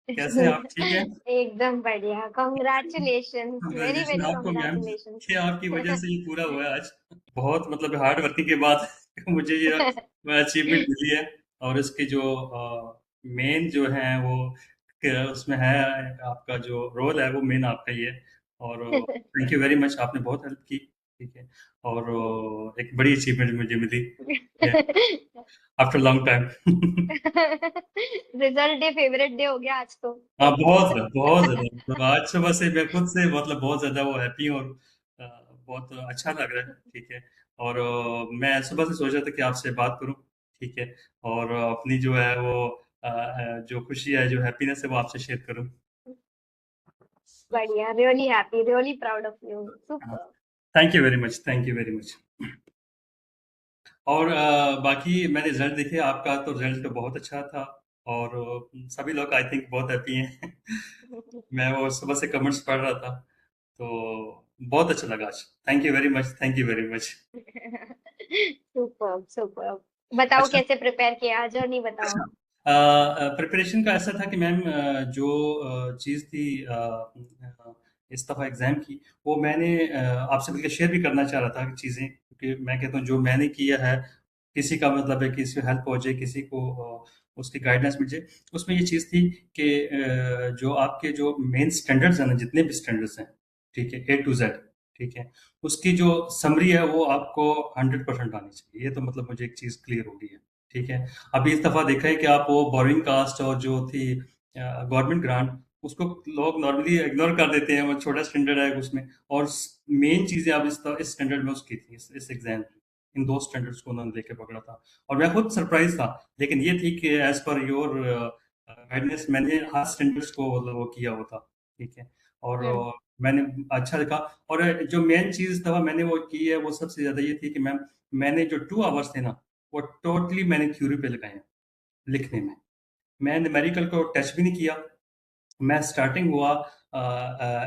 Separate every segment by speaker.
Speaker 1: कैसे हैं आप? ठीक हैं?
Speaker 2: एकदम बढ़िया, कॉन्ग्रेचुलेशंस, वेरी
Speaker 1: कांग्रेचुलेशन
Speaker 2: वेरी
Speaker 1: आपको मैम,
Speaker 2: कॉन्ग्रेचुलेशंस।
Speaker 1: ये आपकी वजह से ये पूरा हुआ है आज। बहुत मतलब हार्ड वर्किंग के बाद मुझे ये अचीवमेंट मिली है। और इसकी जो मेन जो है वो उसमें है, आपका जो रोल है वो मेन आपका ही है। और थैंक यू वेरी मच, आपने बहुत हेल्प की। ठीक है। और एक बड़ी अचीवमेंट मुझे मिली after long time.
Speaker 2: Result day favourite day हो गया आज तो।
Speaker 1: हाँ, बहुत ज़्यादा मतलब आज सुबह से मैं खुद से मतलब बहुत ज़्यादा वो हैप्पी हूँ। और बहुत अच्छा लग रहा है। ठीक है। और मैं सुबह से सोच रहा था कि आपसे बात करूँ। ठीक है। और अपनी जो है वो जो खुशी है, जो हैप्पीनेस है वो आपसे शेयर करूँ।
Speaker 2: बढ़िया, really happy, really proud of you,
Speaker 1: हाँ,
Speaker 2: super.
Speaker 1: Thank you very much, thank you very much. और बाकी मैंने रिजल्ट देखे, आपका तो रिजल्ट बहुत अच्छा था। और सभी लोग आई थिंक बहुत हैप्पी हैं। मैं वो सुबह से कमेंट्स पढ़ रहा था, तो बहुत अच्छा लगा आज। Thank you very much, thank you very much.
Speaker 2: Super super. बताओ
Speaker 1: अच्छा।
Speaker 2: कैसे प्रिपेयर किया आज, और नहीं बताओ।
Speaker 1: अच्छा। प्रिपरेशन का ऐसा था कि मैम, जो चीज़ थी इस दफ़ा एग्ज़ाम की, वो मैंने आपसे बल्कि शेयर भी करना चाह रहा था कि चीज़ें, क्योंकि मैं कहता हूँ जो मैंने किया है, किसी का मतलब है कि किसी को हेल्प हो जाए, किसी को उसकी गाइडेंस मिल जाए। उसमें ये चीज़ थी कि जो आपके जो मेन स्टैंडर्ड्स हैं ना, जितने भी स्टैंडर्ड्स हैं, ठीक है, ए टू ज़ेड, ठीक है, उसकी जो समरी है वो आपको 100% आनी चाहिए। ये तो मतलब मुझे एक चीज़ क्लियर हो गई है। ठीक है। अभी इस दफ़ा देखा है कि आप वो बोरिंग कास्ट और जो थी गवर्नमेंट ग्रांट, उसको लोग नॉर्मली इग्नोर कर देते हैं, वो छोटा स्टैंडर्ड है उसमें। और मेन चीज़ें अब इस स्टैंडर्ड में उसकी थी, इस एग्जाम में इन दो स्टैंडर्ड्स को उन्होंने लेके पकड़ा था। और मैं खुद सरप्राइज था। लेकिन ये थी कि एज पर योर गाइडेंस मैंने हर स्टैंडर्ड्स को मतलब वो किया होता। ठीक है। और
Speaker 2: हम्म।
Speaker 1: मैंने अच्छा लिखा। और जो मेन चीज़ दफ़ा मैंने वो की है, वो सबसे ज़्यादा ये थी कि मैम, मैंने जो 2 आवर्स थे ना, वो टोटली मैंने थ्योरी पे लगाए हैं लिखने में। मैं न्यूमेरिकल को टच भी नहीं किया। मैं स्टार्टिंग हुआ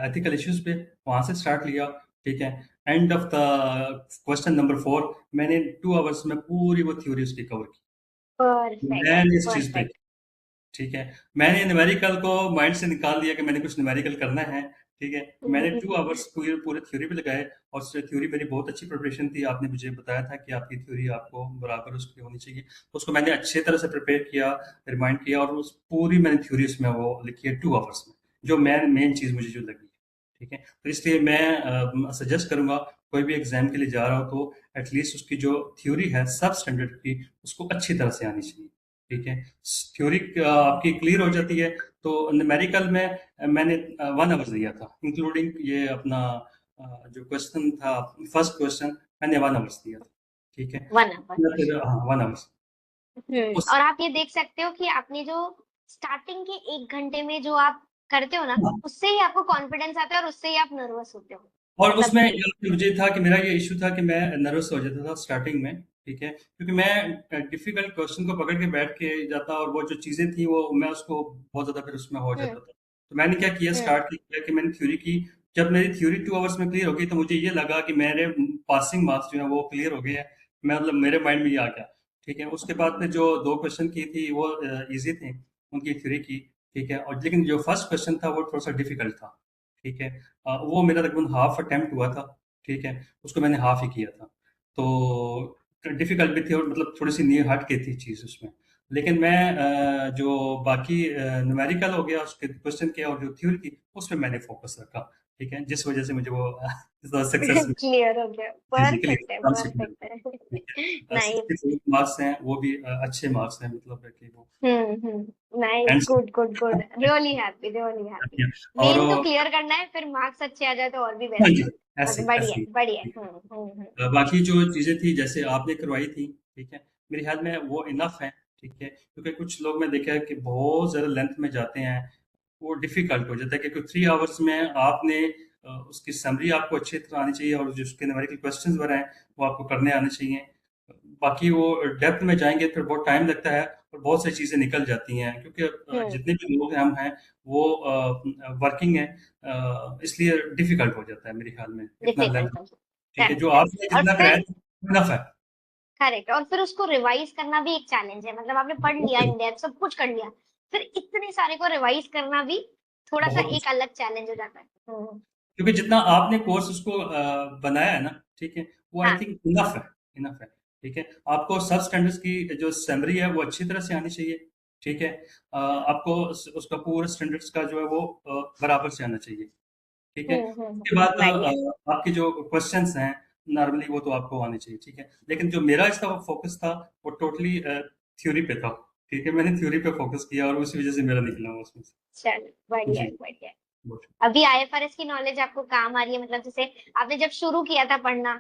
Speaker 1: एथिकल इश्यूज पे, वहां से स्टार्ट लिया। ठीक है। End of the question number 4 मैंने 2 आवर्स में पूरी वो थ्योरी उसकी कवर की।
Speaker 2: परफेक्ट
Speaker 1: मैंने इस चीज पे,
Speaker 2: परफेक्ट।
Speaker 1: ठीक है, मैंने न्यूमेरिकल को माइंड से निकाल दिया कि मैंने कुछ न्यूमेरिकल करना है। ठीक है। मैंने 2 आवर्स पूरे पूरे थ्योरी पे लगाए। और थ्योरी मेरी बहुत अच्छी प्रिपरेशन थी। आपने मुझे बताया था कि आपकी थ्योरी आपको बराबर उसकी होनी चाहिए, तो उसको मैंने अच्छे तरह से प्रिपेयर किया, रिमाइंड किया, और उस पूरी मैंने थ्योरी उसमें वो लिखी है 2 आवर्स में, जो मेन मेन चीज़ मुझे जो लगी है। ठीक है। तो इसलिए मैं सजेस्ट करूंगा, कोई भी एग्जाम के लिए जा रहा हो तो एटलीस्ट उसकी जो थ्योरी है सब स्टैंडर्ड की, उसको अच्छी तरह से आनी चाहिए। ठीक है। थ्योरी आपकी क्लियर हो जाती है, तो न्यूमेरिकल में मैंने 1 आवर दिया था, इंक्लूडिंग ये अपना जो क्वेश्चन था, फर्स्ट क्वेश्चन, मैंने 1 आवर्स दिया था। ठीक है।
Speaker 2: One hour.
Speaker 1: फिर हाँ, 1 आवर्स उस
Speaker 2: और आप ये देख सकते हो कि आपने जो स्टार्टिंग के 1 घंटे में जो आप करते हो ना,
Speaker 1: हाँ।
Speaker 2: उससे ही आपको कॉन्फिडेंस आता है और उससे ही आप नर्वस होते हो।
Speaker 1: और
Speaker 2: मतलब
Speaker 1: उसमें
Speaker 2: कि
Speaker 1: मुझे था कि मेरा ये इशू था कि मैं नर्वस हो जाता था स्टार्टिंग में। ठीक है, क्योंकि मैं डिफिकल्ट क्वेश्चन को पकड़ के बैठ के जाता, और वो जो चीजें थी वो मैं उसको बहुत ज्यादा फिर उसमें हो
Speaker 2: हम्म
Speaker 1: जाता था। तो मैंने क्या किया,
Speaker 2: हम्म
Speaker 1: स्टार्ट किया कि मैंने थ्योरी की। जब मेरी थ्योरी 2 आवर्स में क्लियर हो गई, तो मुझे ये लगा कि मेरे पासिंग मार्क्स जो है वो क्लियर हो गए हैं। मैं मतलब मेरे माइंड में ये आ गया। ठीक है। उसके बाद फिर जो 2 क्वेश्चन की थी वो इजी थे, उनकी थ्योरी की। ठीक है। और लेकिन जो फर्स्ट क्वेश्चन था वो थोड़ा सा डिफिकल्ट था। ठीक है। वो मेरा तकरीबन हाफ अटेम्प्ट हुआ था। ठीक है। उसको मैंने हाफ ही किया था। तो डिफिकल्ट भी थी, और मतलब थोड़ी सी नी हट के थी चीज़ उसमें। लेकिन मैं जो बाकी न्यूमेरिकल हो गया, उसके क्वेश्चन के और जो थ्योरी थी, उस पे मैंने फोकस रखा। ठीक है, जिस वजह से मुझे वो सक्सेस मिली।
Speaker 2: क्लियर हो गया,
Speaker 1: जी जी,
Speaker 2: परफेक्ट है
Speaker 1: क्लियर, से क्लियर।
Speaker 2: परफेक्ट है।
Speaker 1: ठीक है।
Speaker 2: नाइस।
Speaker 1: 64 मार्क्स हैं, वो भी अच्छे मार्क्स हैं, मतलब है कि वो
Speaker 2: nice,
Speaker 1: and
Speaker 2: good good good, really happy, really happy.
Speaker 1: और
Speaker 2: मेन तो क्लियर करना है, फिर मार्क्स अच्छे आ जाए तो और भी
Speaker 1: हाँ
Speaker 2: बेस्ट
Speaker 1: जी,
Speaker 2: है।
Speaker 1: ऐसे
Speaker 2: मतलब बढ़िया
Speaker 1: ऐसे ही।
Speaker 2: बढ़िया।
Speaker 1: ठीक है।
Speaker 2: हम्म।
Speaker 1: बाकी जो चीज़ें थी जैसे आपने करवाई थी, ठीक है, मेरे ख्याल में वो इनफ है। ठीक है, क्योंकि कुछ लोग मैं देखा है कि बहुत ज़्यादा लेंथ में जाते हैं, वो डिफिकल्ट हो जाता है, क्योंकि 3 आवर्स में आपने उसकी समरी आपको अच्छी तरह आनी चाहिए, और जो उसके न्यूमेरिकल क्वेश्चंस वगैरह हैं वो आपको करने आने चाहिए। बाकी वो डेप्थ में जाएंगे फिर बहुत टाइम लगता है, और बहुत सारी चीज़ें निकल जाती हैं, क्योंकि
Speaker 2: हम्म
Speaker 1: जितने भी लोग हम हैं वो वर्किंग है, इसलिए डिफिकल्ट हो जाता है मेरे ख्याल में इतना लेंथ।
Speaker 2: डिफिकल्ट हो।
Speaker 1: ठीक है, जो
Speaker 2: करेक्ट है।
Speaker 1: आपने
Speaker 2: और
Speaker 1: जितना कराया
Speaker 2: फिर
Speaker 1: इनफ है।
Speaker 2: करेक्ट, और फिर उसको रिवाइज करना भी एक चैलेंज है। मतलब आपने पढ़ लिया इन डेप्थ, सब कुछ कर लिया, फिर इतने सारे को रिवाइज करना भी थोड़ा सा
Speaker 1: बहुत
Speaker 2: एक अलग चैलेंज हो जाता है।
Speaker 1: क्योंकि जितना आपने कोर्स उसको बनाया है ना, ठीक है, वो आई
Speaker 2: हाँ।
Speaker 1: थिंक इनफ है, इनफ है, ठीक है। आपको सब स्टैंडर्ड्स की जो समरी है वो अच्छी तरह से आनी चाहिए, ठीक है। आपको उसका पूरा स्टैंडर्ड्स का जो है वो बराबर से आना चाहिए, ठीक है। उसके बाद
Speaker 2: बढ़िया।
Speaker 1: आपके जो क्वेश्चंस हैं नॉर्मली वो तो आपको आने चाहिए, ठीक है। लेकिन जो मेरा इसका फोकस था वो टोटली थ्योरी पे था, ठीक है। मैंने थ्योरी पे फोकस किया और उसी वजह से मेरा निकला वो उसमें से।
Speaker 2: चलो बढ़िया
Speaker 1: जी।
Speaker 2: है, बढ़िया है। अभी आईएफआरएस की नॉलेज आपको काम आ रही है, मतलब जैसे आपने जब शुरू किया था पढ़ना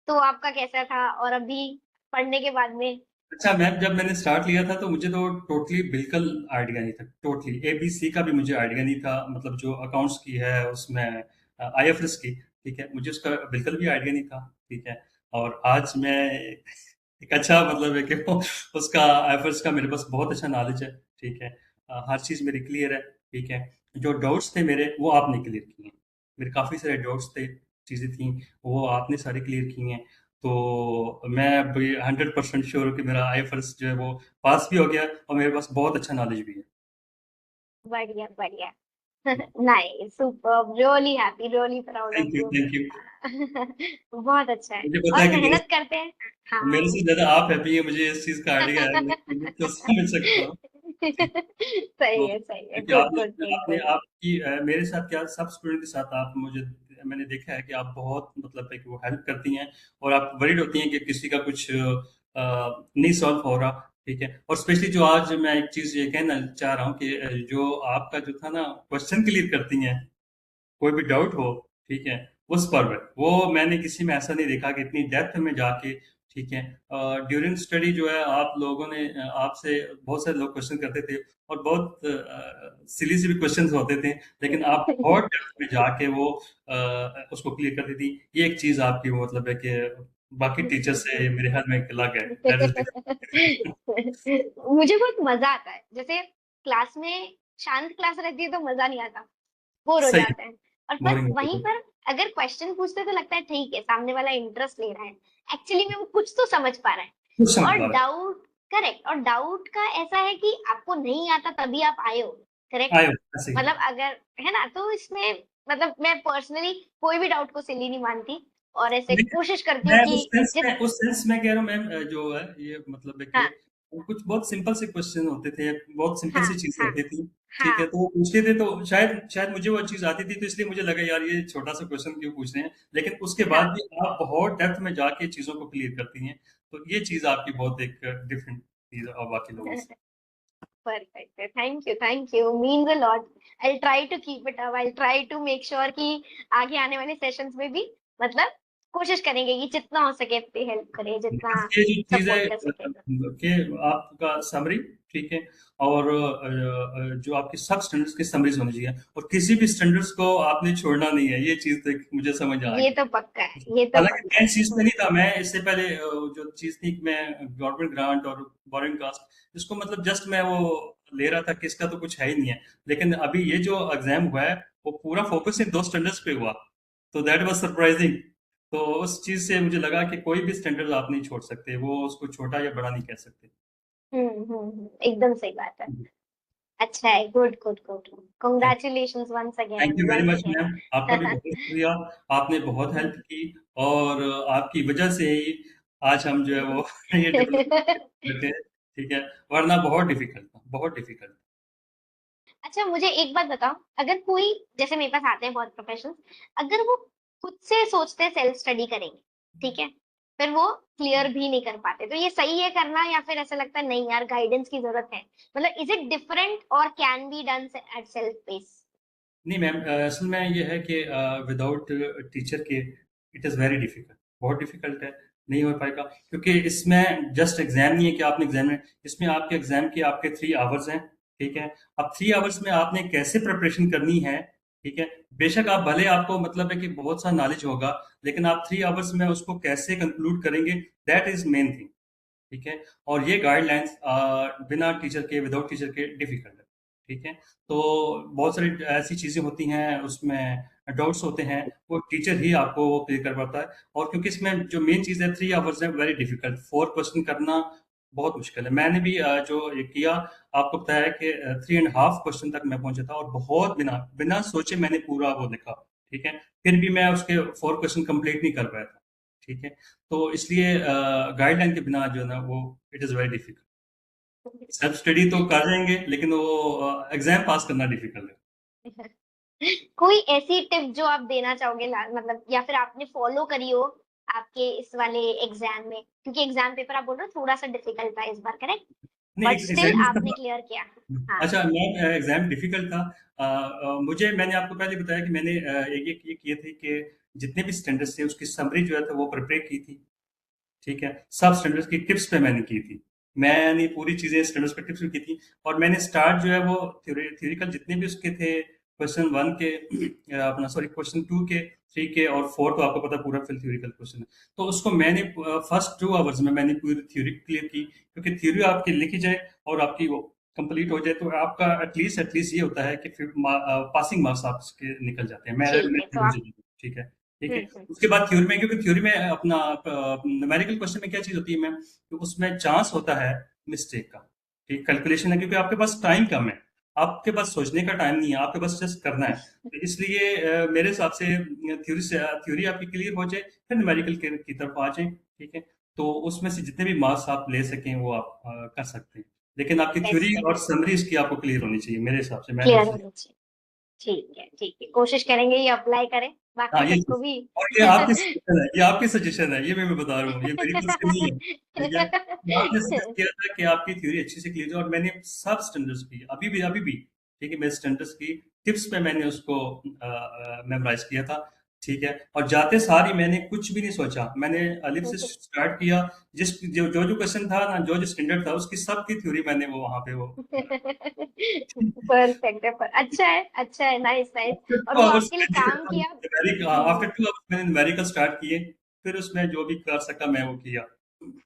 Speaker 2: तो आपका कैसा था, और अभी पढ़ने के बाद में?
Speaker 1: अच्छा मैम, जब मैंने स्टार्ट लिया था तो मुझे तो टोटली बिल्कुल आइडिया नहीं था, टोटली एबीसी का भी मुझे आइडिया नहीं था, मतलब जो अकाउंट्स की है उसमें आईएफएस की, ठीक है, मुझे उसका बिल्कुल भी आइडिया नहीं था, ठीक है। और आज मैं एक अच्छा मतलब है कि वो उसका आईएफएस का मेरे पास बहुत अच्छा नॉलेज है, ठीक है। हर चीज़ मेरी क्लियर है, ठीक है। जो डाउट्स थे मेरे वो आपने क्लियर किए हैं, मेरे काफ़ी सारे डाउट्स थे, चीज़ें थी, वो आपने सारी क्लियर की हैं। तो मैं अभी 100% श्योर हूँ कि मेरा आईएफएस जो है वो पास भी हो गया और मेरे पास बहुत अच्छा नॉलेज भी है।
Speaker 2: बढ़िया बढ़िया। Nice, super, really happy, really proud of
Speaker 1: thank you,
Speaker 2: you.
Speaker 1: Thank you.
Speaker 2: बहुत अच्छा है।
Speaker 1: मुझे पता
Speaker 2: और
Speaker 1: है कि
Speaker 2: मेहनत करते हैं।
Speaker 1: मेरे
Speaker 2: हाँ।
Speaker 1: से ज़्यादा आप हैप्पी हैं, मुझे इस चीज़ का आइडिया है, मैं तो समझ सकता हूँ। तो
Speaker 2: सही है,
Speaker 1: क्योंकि
Speaker 2: गुड
Speaker 1: आपने
Speaker 2: गुड गुड
Speaker 1: आपने
Speaker 2: गुड।
Speaker 1: आपकी मेरे साथ क्या सब स्टूडेंट के साथ आप मुझे मैंने देखा है कि आप बहुत मतलब है कि वो हेल्प करती हैं और आप वरीड होती हैं कि किसी का कुछ नहीं सॉल्व हो रहा, ठीक है। और स्पेशली जो आज मैं एक चीज़ ये कहना चाह रहा हूँ कि जो आपका जो था ना क्वेश्चन क्लियर करती हैं, कोई भी डाउट हो, ठीक है, उस पर वो मैंने किसी में ऐसा नहीं देखा कि इतनी डेप्थ में जाके, ठीक है। ड्यूरिंग स्टडी जो है आप लोगों ने आपसे बहुत सारे लोग क्वेश्चन करते थे और बहुत सिली से भी क्वेश्चन होते थे, लेकिन आप बहुत डेप्थ में जाके वो उसको क्लियर करती थी। ये एक चीज आपकी वो मतलब है कि बाकी टीचर से मेरे ख्याल में एक अलग है, दैट इज
Speaker 2: मुझे बहुत मजा आता है, जैसे क्लास में शांत क्लास रहती है तो मजा नहीं आता, बोर हो
Speaker 1: सही है,
Speaker 2: जाते हैं। और पर
Speaker 1: बोरिंग
Speaker 2: वहीं
Speaker 1: होता
Speaker 2: पर अगर क्वेश्चन पूछते तो लगता है ठीक है, सामने वाला इंटरेस्ट ले रहा है, एक्चुअली में वो कुछ तो समझ पा रहा है।
Speaker 1: कुछ समझ
Speaker 2: और
Speaker 1: पा रहा
Speaker 2: डाउट, करेक्ट, और डाउट का ऐसा है कि आपको नहीं आता तभी आप आए हो,
Speaker 1: है,
Speaker 2: करेक्ट।
Speaker 1: आयो ऐसे ही है।
Speaker 2: मतलब अगर, है ना, तो इसमें मतलब मैं पर्सनली कोई भी डाउट को सिली नहीं मानती, और ऐसे
Speaker 1: लेकिन
Speaker 2: कोशिश करती हूँ
Speaker 1: मैं
Speaker 2: कि जित
Speaker 1: उस सेंस में कह रहा हूँ मैम, जो है ये मतलब है कि
Speaker 2: हाँ
Speaker 1: कुछ बहुत सिंपल से क्वेश्चन होते थे, बहुत सिंपल
Speaker 2: हाँ
Speaker 1: सी चीजें
Speaker 2: हाँ
Speaker 1: होती थी, ठीक है।
Speaker 2: हाँ।
Speaker 1: तो वो पूछते थे तो शायद शायद मुझे वो चीज आती थी, तो इसलिए मुझे लगा यार ये छोटा सा क्वेश्चन क्यों पूछ रहे हैं, लेकिन उसके बाद
Speaker 2: हाँ।
Speaker 1: भी आप बहुत डेप्थ में जाके चीजों को क्लियर करती हैं। तो ये चीज आपकी बहुत एक डिफरेंट चीज है और बाकी लोगों से।
Speaker 2: Perfect, thank you, means a lot. I try to keep it up, I try to make sure कि आगे आने वाले सेशंस में भी मतलब कोशिश करेंगे कि जितना हो सके इतनी हेल्प करें, जितना
Speaker 1: बस ये जो चीज़ है
Speaker 2: सपोर्ट कर सके।
Speaker 1: कि आपका समरी, ठीक है, और जो आपकी सब स्टैंडर्ड्स की समरीज होनी चाहिए और किसी भी स्टैंडर्ड्स को आपने छोड़ना नहीं है, ये चीज़ तो मुझे समझ आ
Speaker 2: ये
Speaker 1: गई।
Speaker 2: तो पक्का है, ये तो
Speaker 1: हालांकि
Speaker 2: पक्का
Speaker 1: मैं
Speaker 2: है।
Speaker 1: इस चीज़ में नहीं था, मैं इससे पहले जो चीज़ थी कि मैं गवर्नमेंट ग्रांट और बोरिंग कास्ट इसको मतलब जस्ट मैं वो ले रहा था कि इसका तो कुछ है ही नहीं है, लेकिन अभी ये जो एग्जाम हुआ है वो पूरा फोकस इन दो स्टैंडर्ड्स पे हुआ, तो दैट वाज सरप्राइजिंग। तो उस चीज से मुझे लगा कि कोई भी स्टैंडर्ड आप नहीं छोड़ सकते, वो उसको छोटा या बड़ा नहीं कह सकते।
Speaker 2: एकदम सही बात है। अच्छा है, good good good. Congratulations once
Speaker 1: thank
Speaker 2: again,
Speaker 1: you very
Speaker 2: once
Speaker 1: much ma'am, आपका भी
Speaker 2: अगेन।
Speaker 1: बहुत शुक्रिया। आपने बहुत हेल्प की और आपकी वजह से ही आज हम जो है वो ये डेवलप करते हैं, ठीक है, वरना बहुत डिफिकल्ट था, बहुत डिफिकल्ट।
Speaker 2: अच्छा, मुझे एक बात बताओ, अगर कोई, जैसे मेरे पास आते हैं बहुत प्रोफेशनल्स, अगर वो खुद से सोचते हैं सेल्फ स्टडी करेंगे, ठीक है, फिर वो क्लियर भी नहीं कर पाते, तो ये सही है करना, या फिर ऐसा लगता है नहीं यार गाइडेंस की जरूरत है? मतलब इज इट डिफरेंट और can be done at self pace?
Speaker 1: नहीं मैम, असल में ये है कि विदाउट टीचर के इट इज़ वेरी डिफिकल्ट, बहुत डिफिकल्ट है, नहीं हो पाएगा, क्योंकि इसमें जस्ट एग्जाम नहीं है कि आपने एग्जाम में, इसमें आपके एग्जाम के आपके 3 आवर्स हैं, ठीक है। अब 3 आवर्स में आपने कैसे प्रिपरेशन करनी है, ठीक है। बेशक आप भले आपको मतलब है कि बहुत सा नॉलेज होगा, लेकिन आप 3 आवर्स में उसको कैसे कंक्लूड करेंगे, दैट इज मेन थिंग, ठीक है। और ये गाइडलाइंस बिना टीचर के, विदाउट टीचर के डिफिकल्ट है, ठीक है। तो बहुत सारी ऐसी चीजें होती हैं उसमें, डाउट्स होते हैं, वो टीचर ही आपको वो क्लियर कर पाता है। और क्योंकि इसमें जो मेन चीज है 3 आवर्स है, वेरी डिफिकल्ट 4 क्वेश्चन करना, बहुत मुश्किल है। मैंने भी जो ये किया, आपको पता है कि 3 एंड हाफ क्वेश्चन तक मैं पहुंचा था, और बहुत बिना बिना सोचे मैंने पूरा वो लिखा, ठीक है। फिर भी मैं उसके 4 क्वेश्चन कंप्लीट नहीं कर पाया था, ठीक है। तो इसलिए गाइडलाइन के बिना जो है ना, वो it is very difficult. Self study तो कर जाएंगे, लेकिन वो एग्जाम पास करना डिफिकल्ट है।
Speaker 2: कोई ऐसी टिप जो आप देना चाहोगे मतलब या फिर आपने फॉलो करी हो आपके इस वाले एग्जाम में, क्योंकि एग्जाम पेपर आप बोल रहे हो थोड़ा सा डिफिकल्ट था इस बार, करेक्ट?
Speaker 1: नहीं,
Speaker 2: बट स्टिल
Speaker 1: एग्जाम
Speaker 2: आपने क्लियर किया। हाँ।
Speaker 1: अच्छा, मैं एग्जाम डिफिकल्ट था। मुझे मैंने आपको पहले बताया कि मैंने एक एक ये किए थे कि जितने भी स्टैंडर्ड्स थे उसकी समरी जो है तो वो प्रिपेयर की थी, ठीक है। सब स्टैंडर्ड्स की टिप्स पे मैंने की थी। मैंने पूरी चीजें स्टैंडर्ड्स पे टिप्स पे की थी। और मैंने स्टार्ट जो है वो थ्योरिकल जितने भी उसके थे, क्वेश्चन वन के अपना सॉरी क्वेश्चन टू के, थ्री के और फोर, तो आपको पता है पूरा फिल थ्योरिकल क्वेश्चन है। तो उसको मैंने फर्स्ट 2 आवर्स में मैंने पूरी थ्योरी क्लियर की, क्योंकि थ्योरी आपकी लिखी जाए और आपकी वो कंप्लीट हो जाए तो आपका एटलीस्ट ये होता है कि फिर पासिंग मार्क्स आपके निकल जाते हैं।
Speaker 2: ठीक है, तो आप।
Speaker 1: ठीक है, ठीक है।
Speaker 2: हम्म।
Speaker 1: उसके बाद थ्योरी में, क्योंकि थ्योरी में अपना न्यूमेरिकल क्वेश्चन में क्या चीज होती है मैम, तो उसमें चांस होता है मिस्टेक का, ठीक, कैलकुलेशन है, क्योंकि आपके पास टाइम कम है, आपके पास सोचने का टाइम नहीं है, आपके पास जस्ट करना है। तो इसलिए मेरे हिसाब से थ्योरी आपकी क्लियर हो जाए, फिर न्यूमेरिकल की तरफ आ जाए, ठीक है। तो उसमें से जितने भी मार्क्स आप ले सकें वो आप कर सकते हैं, लेकिन आपकी थ्योरी
Speaker 2: बेस्ट है,
Speaker 1: और
Speaker 2: बेस्ट।
Speaker 1: समरी इसकी आपको क्लियर होनी चाहिए मेरे हिसाब से, मैं जो
Speaker 2: क्लियर होनी चाहिए। ठीक है, ठीक है, कोशिश करेंगे ये अप्लाई करें,
Speaker 1: हाँ,
Speaker 2: बाकी
Speaker 1: ये
Speaker 2: सबको
Speaker 1: चीज़।
Speaker 2: भी।
Speaker 1: और ये आपकी सजेशन है, ये आपकी सजेशन है, ये मैं बता रहा हूँ, ये मेरी तरफ से नहीं है, ठीक है? तो आपने सजेस्ट किया था कि आपकी थ्योरी अच्छे से क्लियर हो, और मैंने सब स्टैंडर्ड्स की अभी भी, ठीक है, मैं स्टैंडर्ड्स की टिप्स पे मैंने उसको मेमोराइज किया था, ठीक है। और जाते सार ही मैंने कुछ भी नहीं सोचा, मैंने अलिफ से स्टार्ट किया, जिस जो जो जो क्वेश्चन था ना, जो जो स्टैंडर्ड था, उसकी सबकी थ्योरी मैंने वो वहाँ पे वो
Speaker 2: परफेक्ट है, पर अच्छा है, नाइस नाइस।
Speaker 1: आफ्टर
Speaker 2: और
Speaker 1: 2
Speaker 2: वो
Speaker 1: आवर्स
Speaker 2: आपके लिए
Speaker 1: मैंने
Speaker 2: काम किया।
Speaker 1: आफ्टर 2 आवर्स मैंने न्यूमेरिकल स्टार्ट किए, फिर उसमें जो भी कर सका मैं वो किया।
Speaker 2: हम्म।